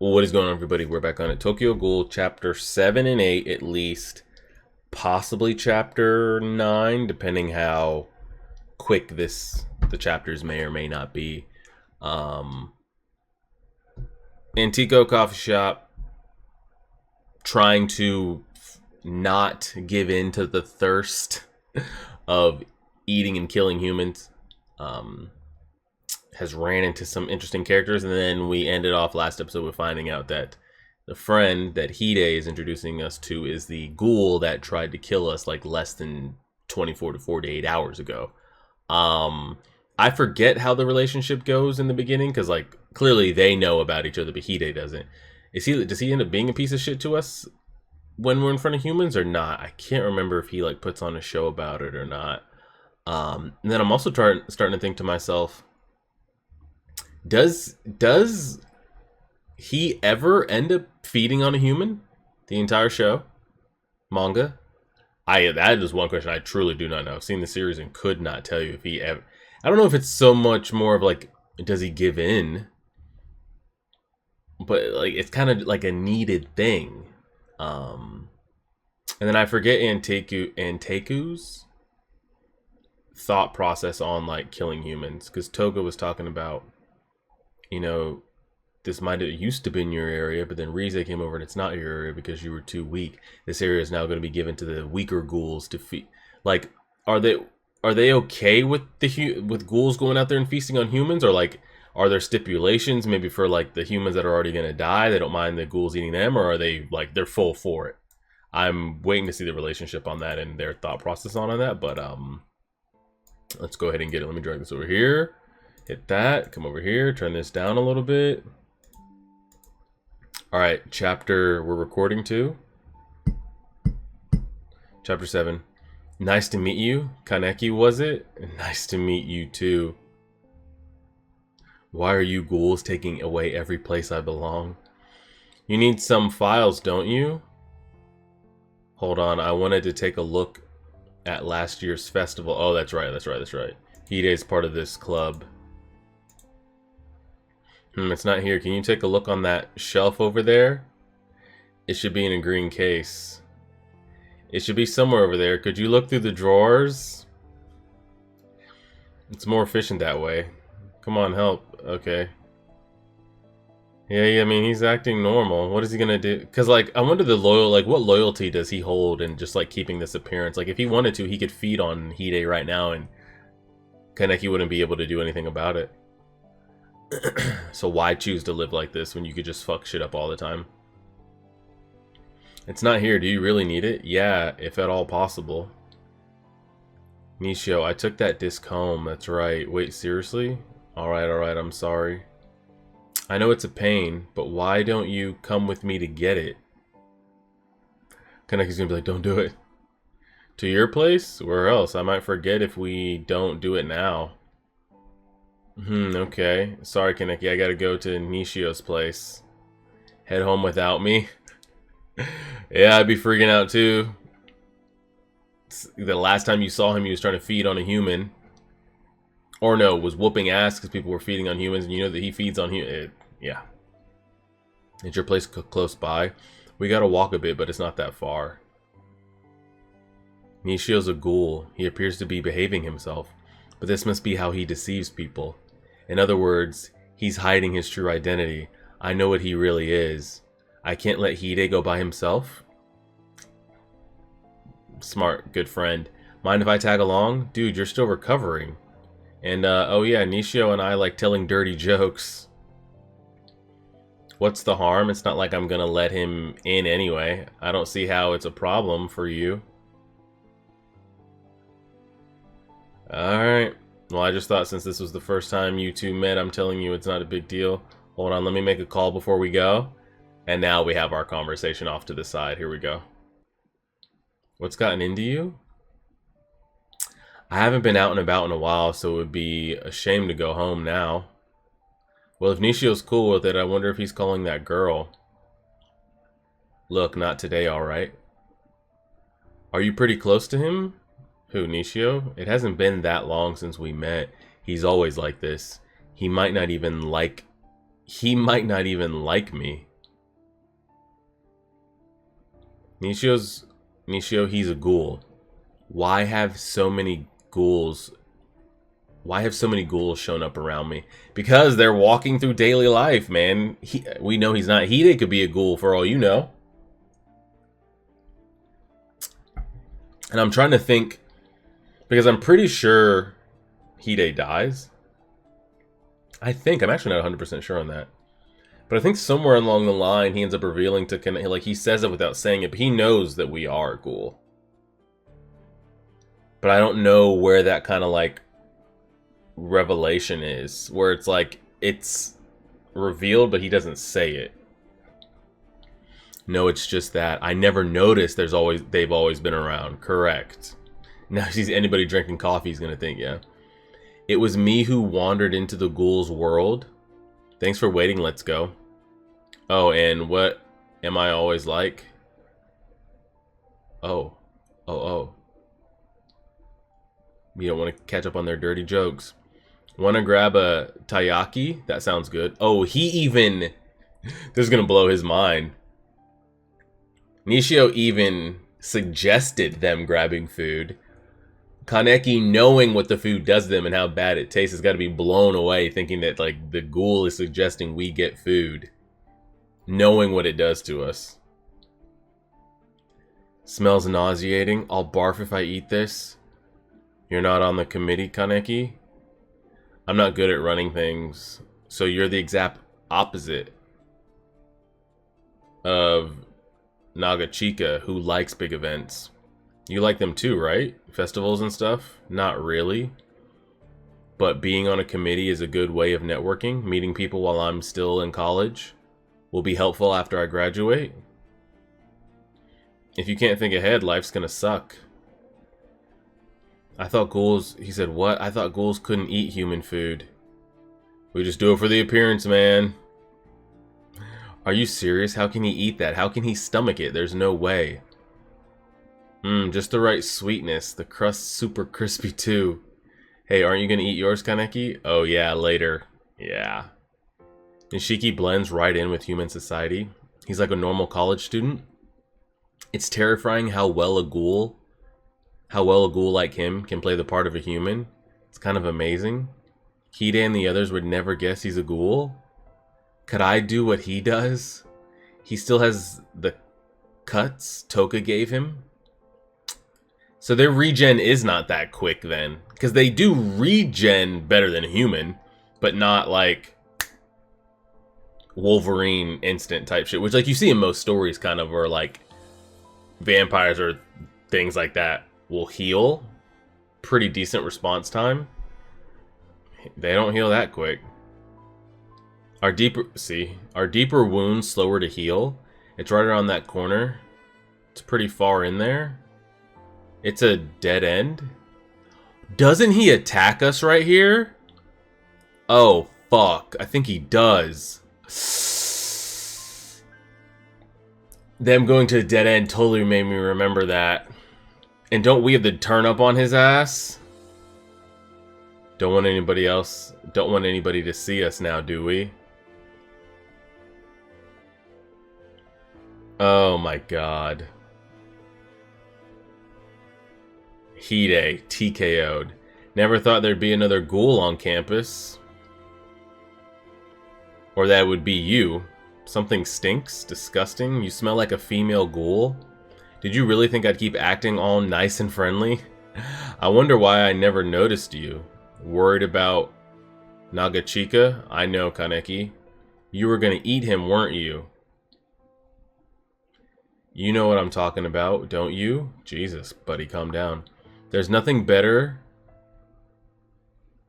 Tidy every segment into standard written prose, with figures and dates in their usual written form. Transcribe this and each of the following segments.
What is going on, everybody? We're back on it. Tokyo Ghoul, chapter 7 and 8, at least. Possibly chapter 9, depending how quick the chapters may or may not be. Antico coffee shop, trying to not give in to the thirst of eating and killing humans. Has ran into some interesting characters, and then we ended off last episode with finding out that the friend that Hide is introducing us to is the ghoul that tried to kill us like less than 24 to 48 hours ago. I forget how the relationship goes in the beginning, because like clearly they know about each other, but Hide doesn't. Does he end up being a piece of shit to us when we're in front of humans or not? I can't remember if he like puts on a show about it or not. And then I'm also starting to think to myself, does he ever end up feeding on a human the entire show? Manga? That is one question I truly do not know. I've seen the series and could not tell you if he ever. I don't know if it's so much more of like, does he give in? But like, it's kind of like a needed thing. And then I forget Anteku's thought process on like killing humans, because Toga was talking about, you know, this might have used to be in your area, but then Rize came over and it's not your area because you were too weak. This area is now going to be given to the weaker ghouls to feed. Like, are they okay with with ghouls going out there and feasting on humans, or like, are there stipulations maybe for like the humans that are already going to die? They don't mind the ghouls eating them, or are they like they're full for it? I'm waiting to see the relationship on that and their thought process on that. But let's go ahead and get it. Let me drag this over here. Hit that, come over here, turn this down a little bit. All right, chapter we're recording to. Chapter 7. Nice to meet you. Kaneki, was it? Nice to meet you too. Why are you ghouls taking away every place I belong? You need some files, don't you? Hold on, I wanted to take a look at last year's festival. Oh, that's right. Hide's part of this club. It's not here. Can you take a look on that shelf over there? It should be in a green case. It should be somewhere over there. Could you look through the drawers? It's more efficient that way. Come on, help. Okay. Yeah, I mean, he's acting normal. What is he gonna do? Because, like, I wonder what loyalty does he hold in just, like, keeping this appearance? Like, if he wanted to, he could feed on Hide right now, and Kaneki wouldn't be able to do anything about it. So why choose to live like this when you could just fuck shit up all the time? It's not here. Do you really need it? Yeah, if at all possible. Nishio, I took that disc home. That's right. Wait, seriously? Alright, I'm sorry. I know it's a pain, but why don't you come with me to get it? Kaneki's gonna be like, don't do it. To your place? Where else? I might forget if we don't do it now. Okay. Sorry, Kaneki, I gotta go to Nishio's place. Head home without me? Yeah, I'd be freaking out too. The last time you saw him, he was trying to feed on a human. Or no, was whooping ass because people were feeding on humans, and you know that he feeds on humans. Yeah. Is your place close by? We gotta walk a bit, but it's not that far. Nishio's a ghoul. He appears to be behaving himself, but this must be how he deceives people. In other words, he's hiding his true identity. I know what he really is. I can't let Hide go by himself. Smart, good friend. Mind if I tag along? Dude, you're still recovering. And, oh yeah, Nishio and I like telling dirty jokes. What's the harm? It's not like I'm gonna let him in anyway. I don't see how it's a problem for you. Alright. Well, I just thought since this was the first time you two met, I'm telling you it's not a big deal. Hold on, let me make a call before we go. And now we have our conversation off to the side. Here we go. What's gotten into you? I haven't been out and about in a while, so it would be a shame to go home now. Well, if Nishio's cool with it, I wonder if he's calling that girl. Look, not today, alright? Are you pretty close to him? Who, Nishio? It hasn't been that long since we met. He's always like this. He might not even like me. Nishio, he's a ghoul. Why have so many ghouls? Why have so many ghouls shown up around me? Because they're walking through daily life, man. We know he's not. Hide could be a ghoul for all you know. And I'm trying to think, because I'm pretty sure Hide dies. I'm actually not 100% sure on that. But I think somewhere along the line, he ends up revealing to Kaneki, like he says it without saying it, but he knows that we are Ghoul. But I don't know where that kind of like revelation is, where it's like it's revealed, but he doesn't say it. No, it's just that I never noticed. They've always been around. Correct. Now, if anybody drinking coffee, he's gonna think, yeah. It was me who wandered into the ghoul's world. Thanks for waiting. Let's go. Oh, and what am I always like? Oh. You don't want to catch up on their dirty jokes. Want to grab a taiyaki? That sounds good. Oh, he even... This is going to blow his mind. Nishio even suggested them grabbing food. Kaneki, knowing what the food does to them and how bad it tastes, has got to be blown away thinking that like the ghoul is suggesting we get food. Knowing what it does to us. Smells nauseating. I'll barf if I eat this. You're not on the committee, Kaneki? I'm not good at running things. So you're the exact opposite of Nagachika, who likes big events. You like them too, right? Festivals and stuff? Not really. But being on a committee is a good way of networking. Meeting people while I'm still in college will be helpful after I graduate. If you can't think ahead, life's gonna suck. I thought ghouls... He said, what? I thought ghouls couldn't eat human food. We just do it for the appearance, man. Are you serious? How can he eat that? How can he stomach it? There's no way. Just the right sweetness. The crust's super crispy too. Hey, aren't you gonna eat yours, Kaneki? Oh yeah, later. Yeah. Nishiki blends right in with human society. He's like a normal college student. It's terrifying how well a ghoul like him can play the part of a human. It's kind of amazing. Hide and the others would never guess he's a ghoul. Could I do what he does? He still has the cuts Toka gave him. So their regen is not that quick then. Because they do regen better than a human. But not like Wolverine instant type shit. Which like you see in most stories kind of, where like vampires or things like that will heal. Pretty decent response time. They don't heal that quick. Our deeper wounds slower to heal. It's right around that corner. It's pretty far in there. It's a dead end. Doesn't he attack us right here? Oh, fuck. I think he does. Them going to a dead end totally made me remember that. And don't we have the turn up on his ass? Don't want anybody to see us now, do we? Oh my god. Hide, TKO'd. Never thought there'd be another ghoul on campus. Or that would be you. Something stinks, disgusting. You smell like a female ghoul. Did you really think I'd keep acting all nice and friendly? I wonder why I never noticed you. Worried about Nagachika? I know, Kaneki. You were gonna eat him, weren't you? You know what I'm talking about, don't you? Jesus, buddy, calm down. There's nothing better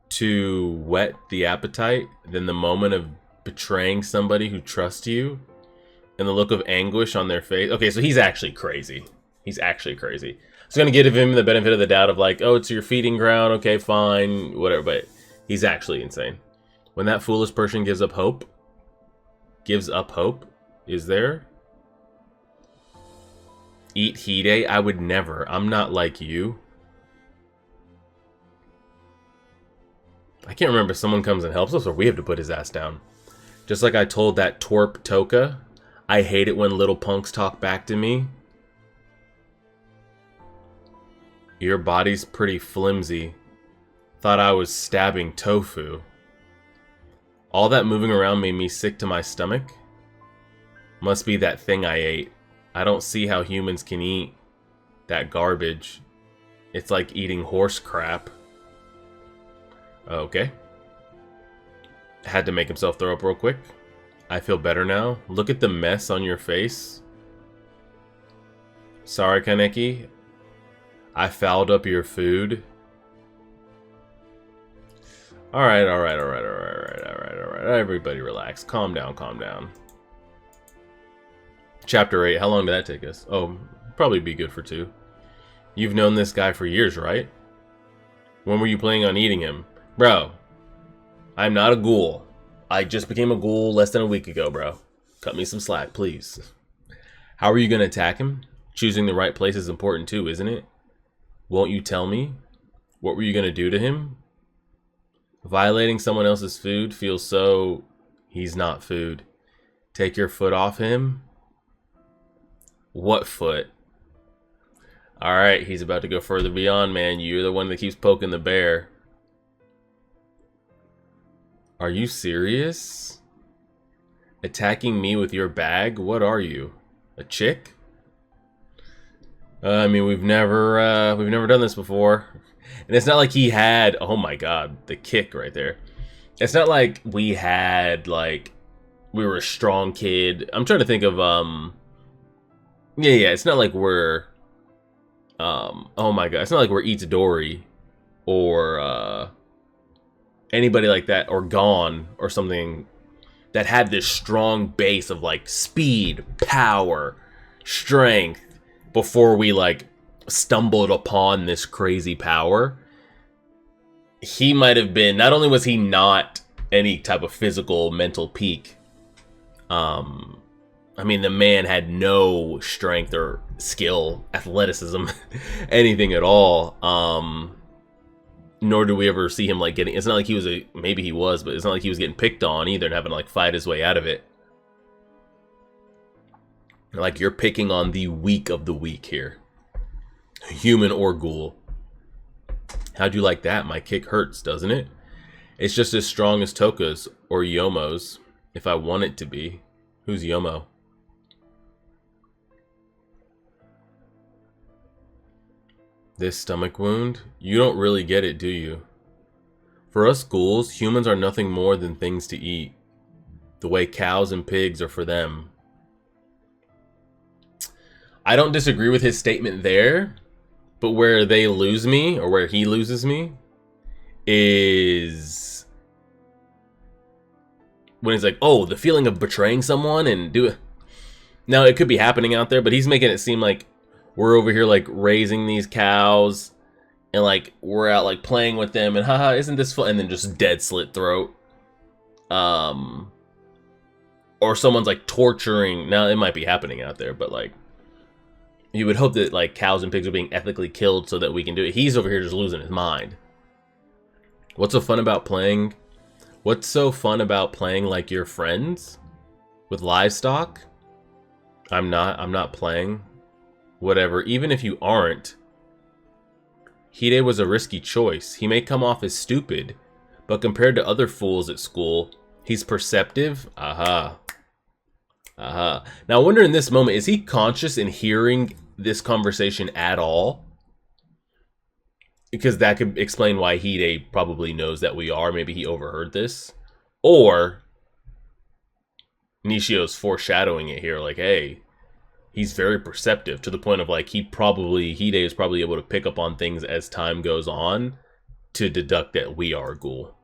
to whet the appetite than the moment of betraying somebody who trusts you and the look of anguish on their face. Okay, so he's actually crazy. He's actually crazy. So I'm going to give him the benefit of the doubt of like, oh, it's your feeding ground. Okay, fine, whatever. But he's actually insane. When that foolish person gives up hope, is there? Eat Hide? I would never. I'm not like you. I can't remember if someone comes and helps us or we have to put his ass down. Just like I told that twerp Toka, I hate it when little punks talk back to me. Your body's pretty flimsy. Thought I was stabbing tofu. All that moving around made me sick to my stomach. Must be that thing I ate. I don't see how humans can eat that garbage. It's like eating horse crap. Okay. Had to make himself throw up real quick. I feel better now. Look at the mess on your face. Sorry, Kaneki. I fouled up your food. Alright. Everybody relax. Calm down, calm down. Chapter 8. How long did that take us? Oh, probably be good for 2. You've known this guy for years, right? When were you planning on eating him? Bro, I'm not a ghoul. I just became a ghoul less than a week ago, bro. Cut me some slack, please. How are you going to attack him? Choosing the right place is important too, isn't it? Won't you tell me? What were you going to do to him? Violating someone else's food feels so... He's not food. Take your foot off him? What foot? Alright, he's about to go further beyond, man. You're the one that keeps poking the bear. Are you serious? Attacking me with your bag? What are you? A chick? I mean, we've never done this before. And it's not like he had... Oh my god, the kick right there. It's not like we had, like... We were a strong kid. I'm trying to think of, Yeah, it's not like we're... Oh my god, it's not like we're Itadori. Or, anybody like that. Or Gon. Or something that had this strong base of, like, speed, power, strength. Before we, like, stumbled upon this crazy power. He might have been... Not only was he not any type of physical, mental peak... I mean, the man had no strength or skill, athleticism, anything at all. Nor do we ever see him, like, getting... It's not like he was a... Maybe he was, but it's not like he was getting picked on either and having to, like, fight his way out of it. Like, you're picking on the weak of the weak here. Human or ghoul. How'd you like that? My kick hurts, doesn't it? It's just as strong as Toka's or Yomo's, if I want it to be. Who's Yomo? This stomach wound? You don't really get it, do you? For us ghouls, humans are nothing more than things to eat. The way cows and pigs are for them. I don't disagree with his statement there, but where they lose me, or where he loses me, is when he's like, oh, the feeling of betraying someone and do it. Now, it could be happening out there, but he's making it seem like we're over here, like, raising these cows, and, like, we're out, like, playing with them, and haha, isn't this fun? And then just dead slit throat. Or someone's, like, torturing. Now, it might be happening out there, but, like, you would hope that, like, cows and pigs are being ethically killed so that we can do it. He's over here just losing his mind. What's so fun about playing? What's so fun about playing like your friends? With livestock? I'm not playing. Whatever. Even if you aren't. Hide was a risky choice. He may come off as stupid, but compared to other fools at school, he's perceptive. Aha. Aha. Now I wonder in this moment, is he conscious in hearing this conversation at all? Because that could explain why Hide probably knows that we are. Maybe he overheard this. Or Nishio's foreshadowing it here. Like, hey, he's very perceptive to the point of, like, Hide is probably able to pick up on things as time goes on to deduct that we are a ghoul.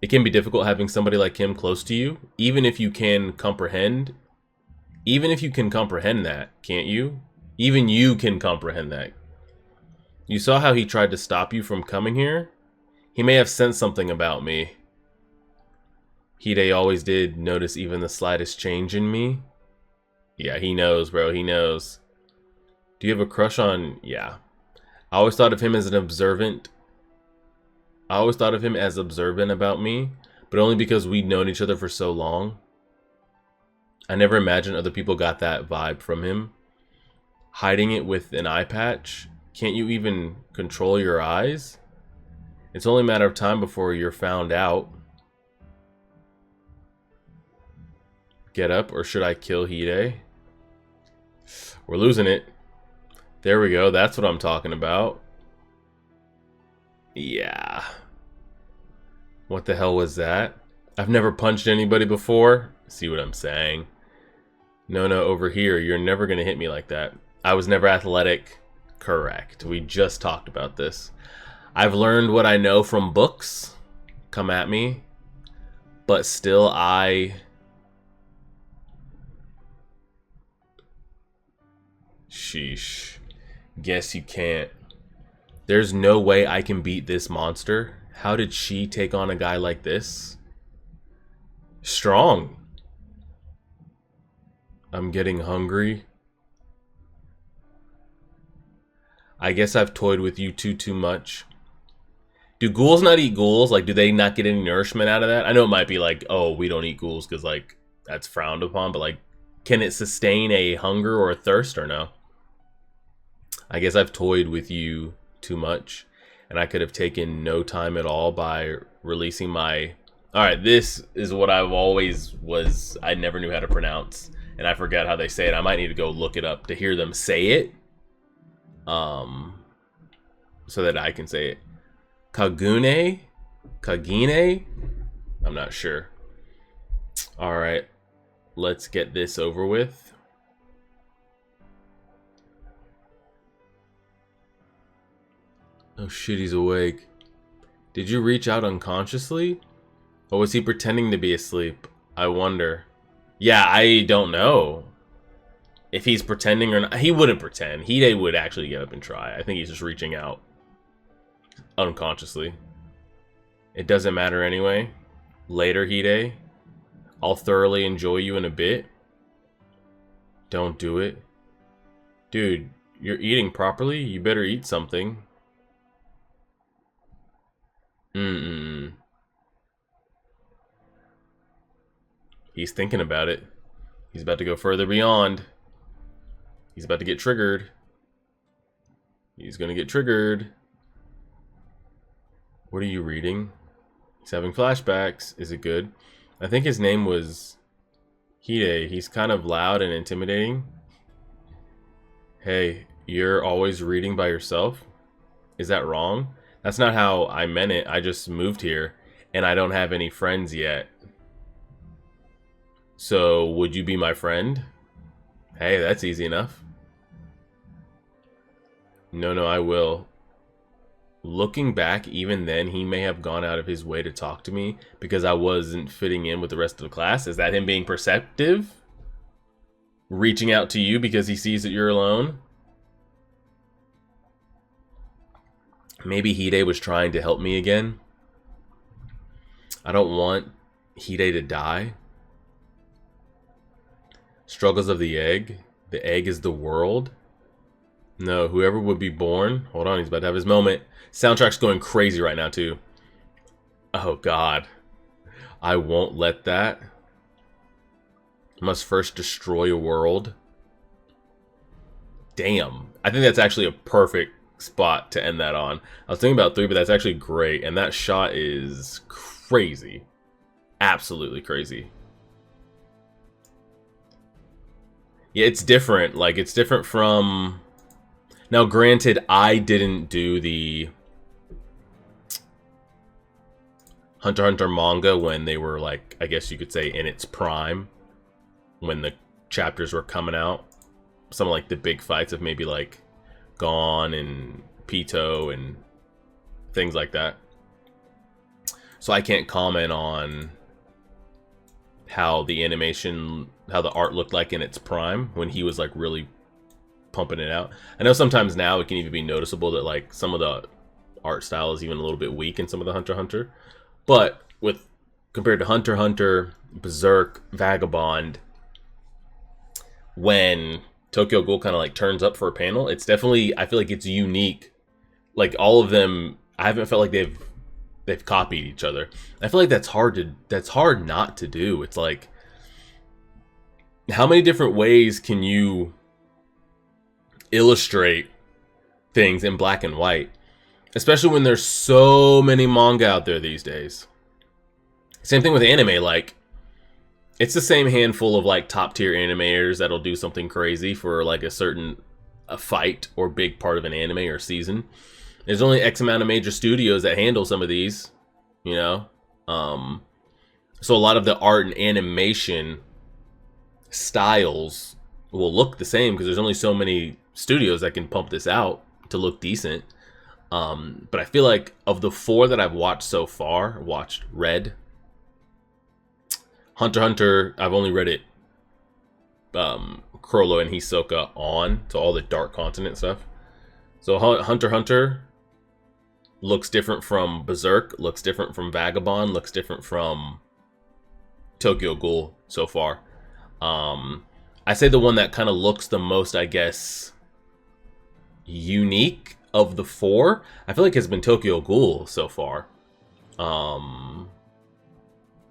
It can be difficult having somebody like him close to you, even if you can comprehend. Even if you can comprehend that, can't you? Even you can comprehend that. You saw how he tried to stop you from coming here? He may have sensed something about me. Hide always did notice even the slightest change in me. Yeah, he knows, bro. He knows. Do you have a crush on... Yeah. I always thought of him as an observant. I always thought of him as observant about me, but only because we'd known each other for so long. I never imagined other people got that vibe from him. Hiding it with an eye patch. Can't you even control your eyes? It's only a matter of time before you're found out. Get up, or should I kill Hide? We're losing it. There we go. That's what I'm talking about. Yeah. What the hell was that? I've never punched anybody before. See what I'm saying? No, over here. You're never going to hit me like that. I was never athletic. Correct. We just talked about this. I've learned what I know from books. Come at me. But still, Sheesh. Guess you can't. There's no way I can beat this monster. How did she take on a guy like this? Strong. I'm getting hungry. I guess I've toyed with you too much. Do ghouls not eat ghouls? Like, do they not get any nourishment out of that? I know it might be like, oh, we don't eat ghouls because, like, that's frowned upon. But, like, can it sustain a hunger or a thirst or no? I guess I've toyed with you too much. And I could have taken no time at all by releasing my... Alright, this is what I've always was... I never knew how to pronounce. And I forget how they say it. I might need to go look it up to hear them say it. So that I can say it. Kagune? Kagine? I'm not sure. Alright. Let's get this over with. Oh shit, he's awake. Did you reach out unconsciously? Or was he pretending to be asleep? I wonder. Yeah, I don't know. If he's pretending or not. He wouldn't pretend. Hide would actually get up and try. I think he's just reaching out. Unconsciously. It doesn't matter anyway. Later, Hide. I'll thoroughly enjoy you in a bit. Don't do it. Dude, you're eating properly? You better eat something. He's thinking about it. He's about to go further beyond. He's about to get triggered. He's gonna get triggered. What are you reading? He's having flashbacks. Is it good? I think his name was Hide. He's kind of loud and intimidating. Hey, you're always reading by yourself? Is that wrong? That's not how I meant it. I just moved here and I don't have any friends yet. So, would you be my friend? Hey, that's easy enough. No, I will. Looking back, even then, he may have gone out of his way to talk to me because I wasn't fitting in with the rest of the class. Is that him being perceptive? Reaching out to you because he sees that you're alone? Maybe Hide was trying to help me again. I don't want Hide to die. Struggles of the egg. The egg is the world. No, whoever would be born. Hold on, he's about to have his moment. Soundtrack's going crazy right now, too. Oh, God. I won't let that. Must first destroy a world. Damn. I think that's actually a perfect spot to end that on. I was thinking about 3, but that's actually great. And that shot is crazy. Absolutely crazy. Yeah, it's different. Like, it's different from... Now, granted, I didn't do the Hunter x Hunter manga when they were, like, I guess you could say in its prime. When the chapters were coming out. Some of, like, the big fights of maybe, like, Gon and Pito and things like that. So I can't comment on how the animation, how the art looked like in its prime when he was, like, really pumping it out. I know sometimes now it can even be noticeable that, like, some of the art style is even a little bit weak in some of the Hunter x Hunter. But with compared to Hunter x Hunter, Berserk, Vagabond, when Tokyo Ghoul kind of like turns up for a panel, it's definitely, I feel like it's unique. Like all of them, I haven't felt like they've copied each other. I feel like that's hard not to do. It's like, how many different ways can you illustrate things in black and white, especially when there's so many manga out there these days. Same thing with anime. Like, it's the same handful of like top tier animators that'll do something crazy for like a fight or big part of an anime or season. There's only X amount of major studios that handle some of these, you know. So a lot of the art and animation styles will look the same because there's only so many studios that can pump this out to look decent. But I feel like of the 4 that I've watched so far, watched Red, Hunter x Hunter, I've only read it Chrollo and Hisoka on, so all the Dark Continent stuff. So Hunter x Hunter looks different from Berserk, looks different from Vagabond, looks different from Tokyo Ghoul so far. I say the one that kind of looks the most, I guess, unique of the 4, I feel like has been Tokyo Ghoul so far.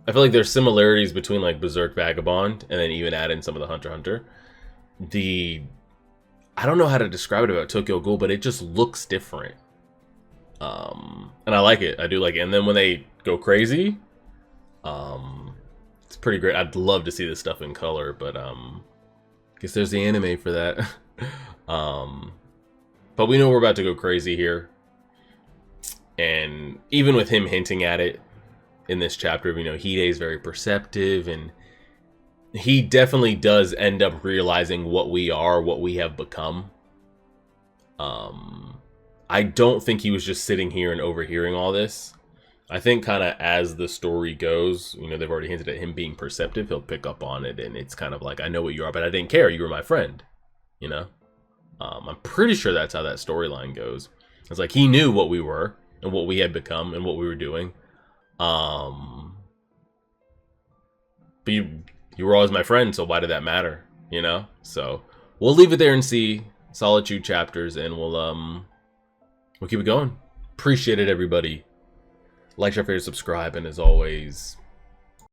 I feel like there's similarities between like Berserk, Vagabond, and then even add in some of the Hunter x Hunter. I don't know how to describe it about Tokyo Ghoul, but it just looks different. And I like it. I do like it. And then when they go crazy, it's pretty great. I'd love to see this stuff in color, but guess there's the anime for that. But we know we're about to go crazy here. And even with him hinting at it in this chapter, you know, Hide is very perceptive, and he definitely does end up realizing what we are, what we have become. I don't think he was just sitting here and overhearing all this. I think kind of as the story goes, you know, they've already hinted at him being perceptive. He'll pick up on it, and it's kind of like, I know what you are, but I didn't care. You were my friend, you know? I'm pretty sure that's how that storyline goes. It's like he knew what we were and what we had become and what we were doing. But you were always my friend, so why did that matter, you know? So we'll leave it there and see Solitude chapters, and we'll keep it going. Appreciate it, everybody. Like, share, favorite, subscribe, and as always,